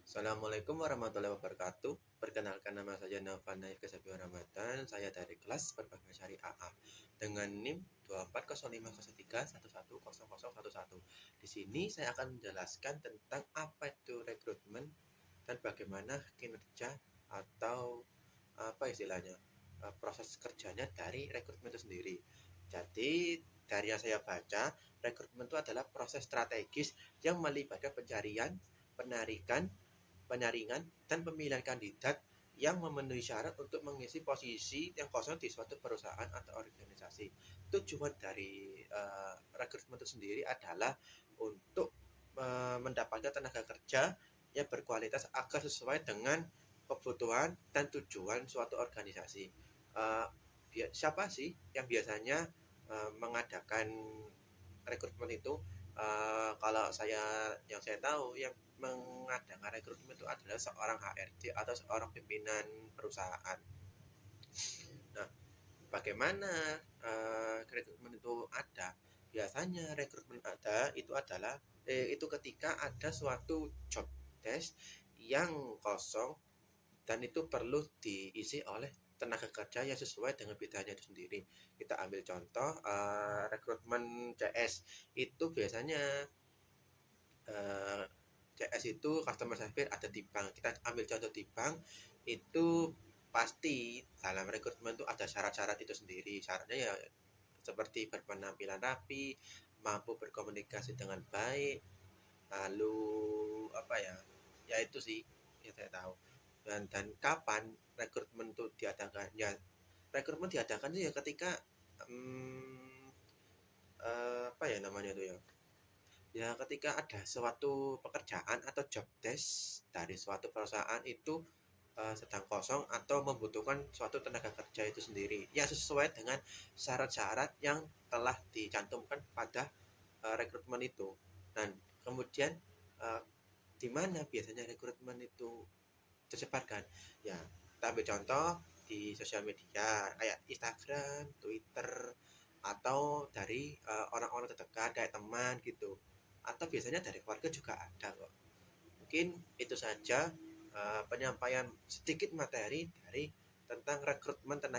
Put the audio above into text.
Assalamualaikum warahmatullahi wabarakatuh. Perkenalkan, nama saya Nafan Naif Kesabian Ramadan. Saya dari kelas Berbagai Syariah A dengan NIM 2405031100011. Di sini saya akan menjelaskan tentang apa itu rekrutmen dan bagaimana kinerja atau apa istilahnya proses kerjanya dari rekrutmen itu sendiri. Jadi dari yang saya baca, rekrutmen itu adalah proses strategis yang melibatkan pencarian, penyaringan, dan pemilihan kandidat yang memenuhi syarat untuk mengisi posisi yang kosong di suatu perusahaan atau organisasi. Tujuan dari rekrutmen itu sendiri adalah untuk mendapatkan tenaga kerja yang berkualitas agar sesuai dengan kebutuhan dan tujuan suatu organisasi. Uh, Siapa sih yang biasanya mengadakan rekrutmen itu? Kalau yang saya tahu, yang mengadakan rekrutmen itu adalah seorang HRD atau seorang pimpinan perusahaan. Nah, bagaimana rekrutmen itu ada? Biasanya rekrutmen ada itu adalah itu ketika ada suatu job desk yang kosong dan itu perlu diisi oleh tenaga kerja yang sesuai dengan bidangnya itu sendiri. Kita ambil contoh rekrutmen CS itu biasanya CS itu customer service ada di bank. Kita ambil contoh di bank itu pasti dalam rekrutmen itu ada syarat-syarat itu sendiri. Syaratnya ya seperti berpenampilan rapi, mampu berkomunikasi dengan baik, lalu apa ya? Ya itu sih yang saya tahu. Dan kapan rekrutmen itu diadakan? Ya rekrutmen diadakan itu ya ketika hmm, apa ya namanya itu ya? Ya ketika ada suatu pekerjaan atau job desk dari suatu perusahaan itu sedang kosong atau membutuhkan suatu tenaga kerja itu sendiri yang sesuai dengan syarat-syarat yang telah dicantumkan pada rekrutmen itu. Dan kemudian uh, di mana biasanya rekrutmen itu tersebarkan? Ya, kita ambil contoh di sosial media kayak Instagram, Twitter, atau dari orang-orang terdekat kayak teman gitu. Atau biasanya dari keluarga juga ada kok. Mungkin itu saja penyampaian sedikit materi dari tentang rekrutmen tenaga